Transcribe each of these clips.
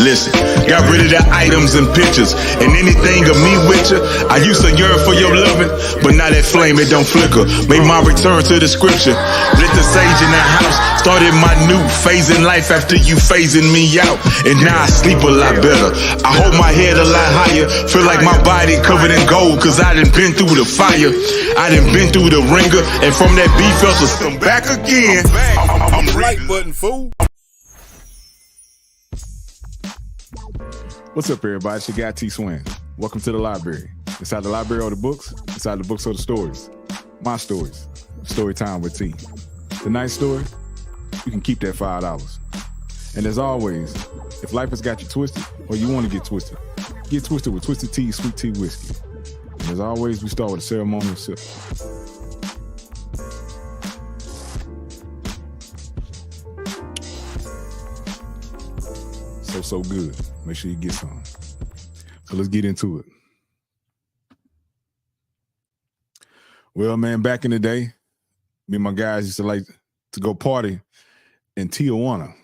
Listen, got rid of the items and pictures and anything of me with you. I used to yearn for your loving, but now that flame, it don't flicker. Made my return to the scripture. Lit the sage in the house. Started my new phase in life after you phasing me out. And now I sleep a lot better. I hold my head a lot higher. Feel like my body covered in gold, cause I done been through the fire. I done been through the ringer. And from that beef felt I'm back again. I'm the like button, fool. What's up, everybody? It's your guy, T Swin. Welcome to the library. Inside the library are the books. Inside the books are the stories. My stories. Story time with T. Tonight's story, you can keep that $5. And as always, if life has got you twisted or you want to get twisted with Twisted Tea, Sweet Tea Whiskey. And as always, we start with a ceremonial sip. So good. Make sure you get some. So let's get into it. Well, man, back in the day, me and my guys used to like to go party in Tijuana,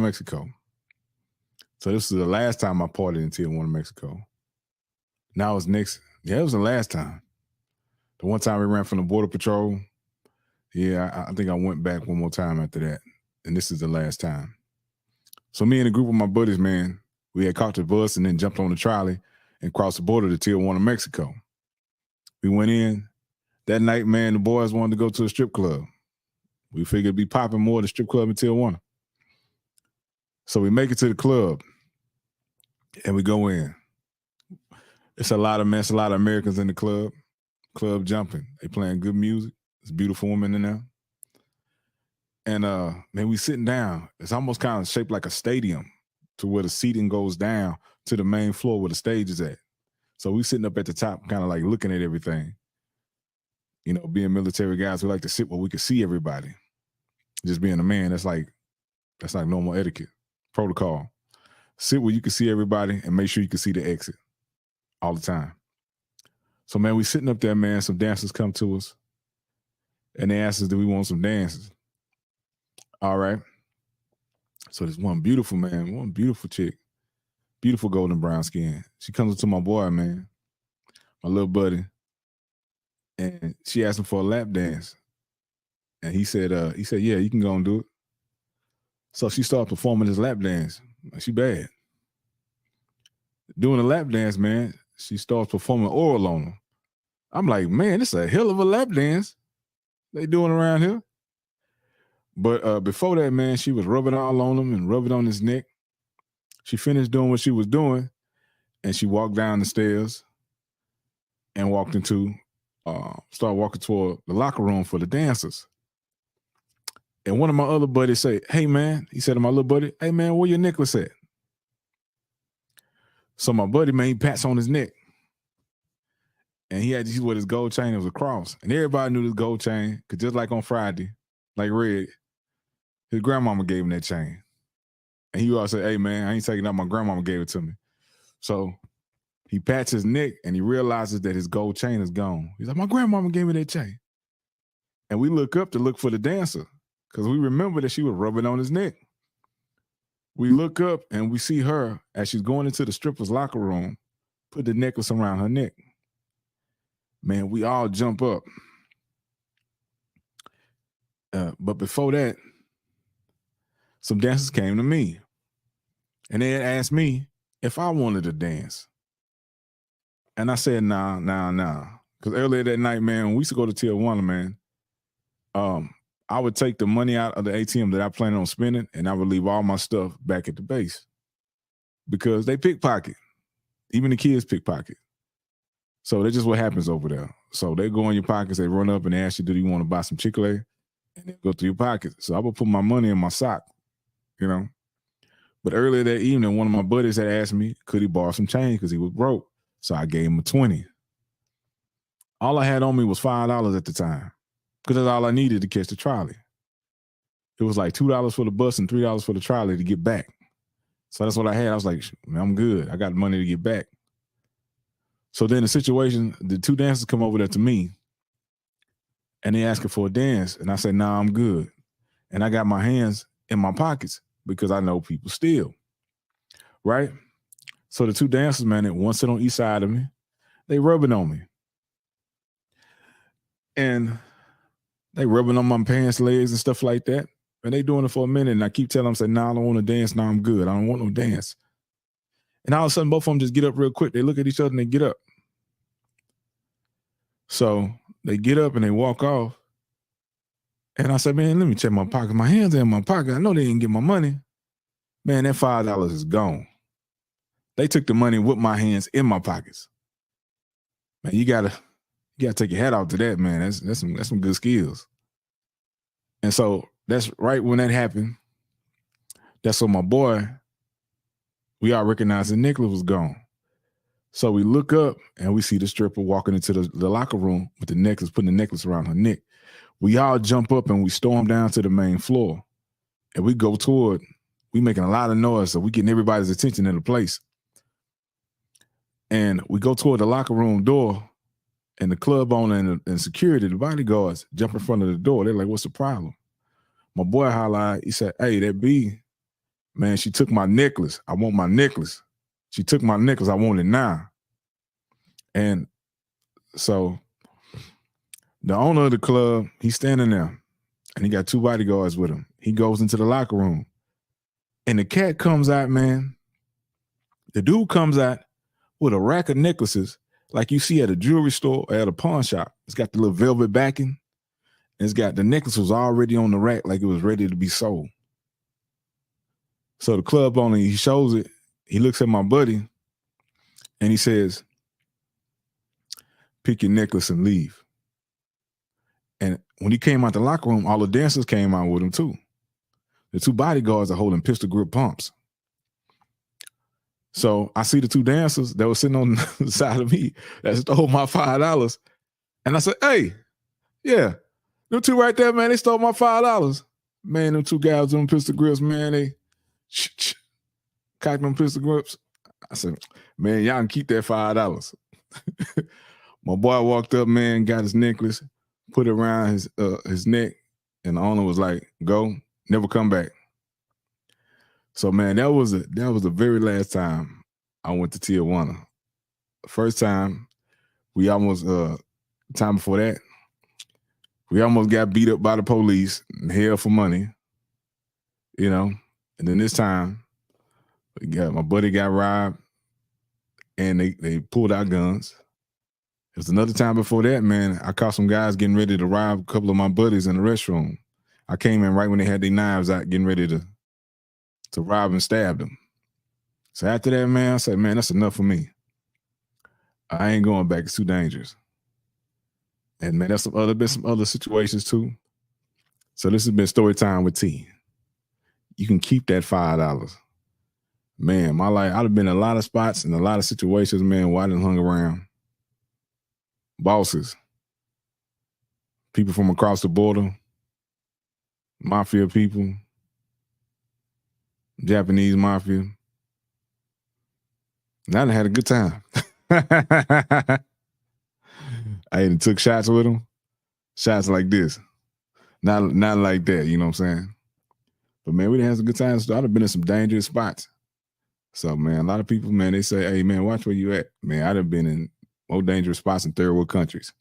Mexico. So this is the last time I partied in Tijuana, Mexico. Now it's next. Yeah, it was the last time. The one time we ran from the Border Patrol. Yeah, I think I went back one more time after that. And this is the last time. So me and a group of my buddies, man, we had caught the bus and then jumped on the trolley and crossed the border to Tijuana, Mexico. We went in. That night, man, the boys wanted to go to a strip club. We figured it'd be popping more at the strip club in Tijuana. So we make it to the club and we go in. It's a lot of Americans in the club jumping. They playing good music. There's beautiful women in there. And man, we sitting down. It's almost kind of shaped like a stadium to where the seating goes down to the main floor where the stage is at. So we sitting up at the top, kind of like looking at everything. You know, being military guys, we like to sit where we can see everybody. Just being a man, that's like normal etiquette, protocol. Sit where you can see everybody and make sure you can see the exit all the time. So man, we sitting up there, man. Some dancers come to us and they ask us, do we want some dances? All right. So there's one beautiful chick, beautiful golden brown skin. She comes up to my boy, man, my little buddy, and she asked him for a lap dance. And he said, yeah, you can go and do it. So she started performing this lap dance. She bad. Doing a lap dance, man, she starts performing oral on him. I'm like, man, this is a hell of a lap dance they doing around here. But before that, man, she was rubbing all on him and rubbing on his neck. She finished doing what she was doing, and she walked down the stairs and started walking toward the locker room for the dancers. And one of my other buddies said, hey, man, he said to my little buddy, hey, man, where your necklace at? So my buddy, man, he pats on his neck. And he had with his gold chain, it was a cross. And everybody knew this gold chain, because just like on Friday, like Red, his grandmama gave him that chain. And he always said, hey, man, I ain't taking out, my grandmama gave it to me. So he pats his neck and he realizes that his gold chain is gone. He's like, my grandmama gave me that chain. And we look up to look for the dancer because we remember that she was rubbing on his neck. We look up and we see her as she's going into the stripper's locker room, put the necklace around her neck. Man, we all jump up. But before that, some dancers came to me and they had asked me if I wanted to dance. And I said, nah. Because earlier that night, man, when we used to go to Tijuana, man, I would take the money out of the ATM that I planned on spending and I would leave all my stuff back at the base because they pickpocket. Even the kids pickpocket. So that's just what happens over there. So they go in your pockets, they run up and they ask you, do you want to buy some Chick-fil-A? And they go through your pockets. So I would put my money in my sock, you know. But earlier that evening, one of my buddies had asked me, could he borrow some change because he was broke. So I gave him a 20. All I had on me was $5 at the time because that's all I needed to catch the trolley. It was like $2 for the bus and $3 for the trolley to get back. So that's what I had. I was like, man, I'm good. I got money to get back. So then the situation, the two dancers come over there to me and they asking for a dance. And I said, nah, I'm good. And I got my hands in my pockets because I know people steal. right? So the two dancers, man, that one sit on each side of me, they rubbing on me. And they rubbing on my pants legs and stuff like that. And they doing it for a minute. And I keep telling them, say, nah, I don't want to dance. Nah, I'm good. I don't want no dance. And all of a sudden, both of them just get up real quick. They look at each other and they get up. So they get up and they walk off. And I said, man, let me check my pocket. My hands are in my pocket. I know they didn't get my money. Man, that $5 is gone. They took the money with my hands in my pockets. Man, you gotta take your hat off to that, man. That's some good skills. And so that's right when that happened. That's when my boy, we all recognized that Nicholas was gone. So we look up and we see the stripper walking into the locker room with the necklace, putting the necklace around her neck. We all jump up and we storm down to the main floor. And we go toward, we making a lot of noise, so we getting everybody's attention in the place. And we go toward the locker room door, and the club owner and security, the bodyguards, jump in front of the door. They're like, what's the problem? My boy highlighted, he said, hey, that B, man, she took my necklace. I want my necklace. She took my necklace. I want it now. And so the owner of the club, he's standing there, and he got two bodyguards with him. He goes into the locker room, and the cat comes out, man. The dude comes out with a rack of necklaces like you see at a jewelry store or at a pawn shop. It's got the little velvet backing. It's got the necklace was already on the rack like it was ready to be sold. So the club owner, he shows it. He looks at my buddy and he says, pick your necklace and leave. And when he came out the locker room, all the dancers came out with him too. The two bodyguards are holding pistol grip pumps. So I see the two dancers that were sitting on the side of me that stole my $5. And I said, hey, yeah, them two right there, man, they stole my $5. Man, them two guys on pistol grips, man, they cocked them pistol grips. I said, man, y'all can keep that $5. My boy walked up, man, got his necklace, put it around his neck, and the owner was like, go, never come back. So, man, that was the very last time I went to Tijuana. The first time, we almost, time before that, we almost got beat up by the police and held for money, you know. And then this time, my buddy got robbed, and they pulled out guns. It was another time before that, man. I caught some guys getting ready to rob a couple of my buddies in the restroom. I came in right when they had their knives out, getting ready to rob and stab them. So after that, man, I said, man, that's enough for me. I ain't going back. It's too dangerous. And man, there's been some other situations too. So this has been Story Time with T. You can keep that $5. Man, my life, I've been in a lot of spots and a lot of situations, man, where I done hung around bosses, people from across the border, mafia people, Japanese mafia. And I done had a good time. I even took shots with them. Shots like this. Not like that, you know what I'm saying? But man, we done had some good times. So I'd have been in some dangerous spots. So man, a lot of people, man, they say, hey man, watch where you at. Man, I'd have been in more dangerous spots in third world countries.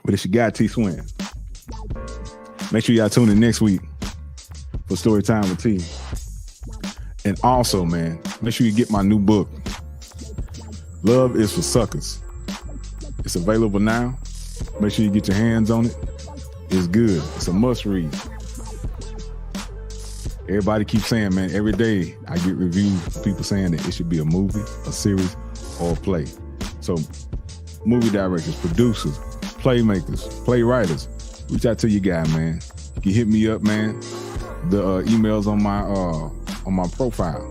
But it's your guy, T Swin. Make sure y'all tune in next week for Story Time with T. And also, man, make sure you get my new book, Love is for Suckas. It's available now. Make sure you get your hands on it. It's good. It's a must read. Everybody keeps saying, man, every day I get reviews from people saying that it should be a movie, a series, or a play. So movie directors, producers, playmakers, playwriters, reach out to your guy, man. You can hit me up, man. The email's on my profile.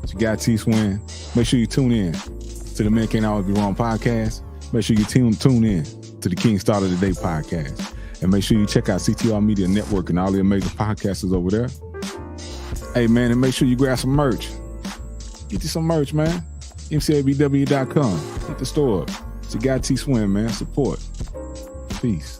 It's your guy T Swin. Make sure you tune in to the Men Can't Always Be Wrong podcast. Make sure you tune in to the King Start of the Day podcast. And make sure you check out CTR Media Network and all the amazing podcasters over there. Hey, man, and make sure you grab some merch. Get you some merch, man. MCABW.com. Hit the store up. It's your guy T Swin, man. Support. Peace.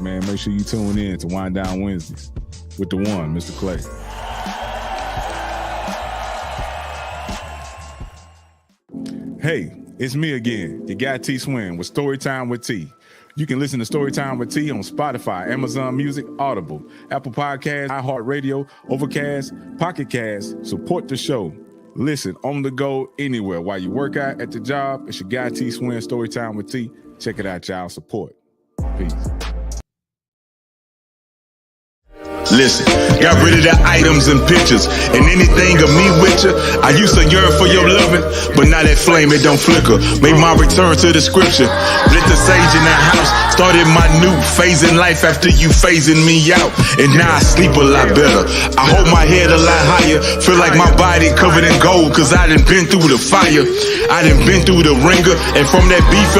man. Make sure you tune in to Wind Down Wednesdays with the one, Mr. Clay. Hey, it's me again, your guy T Swin with Storytime with T. You can listen to Storytime with T on Spotify, Amazon Music, Audible, Apple Podcasts, iHeartRadio, Overcast, Pocket Cast. Support the show. Listen on the go anywhere while you work out at the job. It's your guy T Swin, Storytime with T. Check it out, y'all. Support. Peace. Listen, got rid of the items and pictures and anything of me with you. I used to yearn for your loving, but now that flame, it don't flicker. Made my return to the scripture. Lit the sage in that house. Started my new phase in life after you phasing me out. And now I sleep a lot better. I hold my head a lot higher. Feel like my body covered in gold, cause I done been through the fire. I done been through the ringer. And from that beef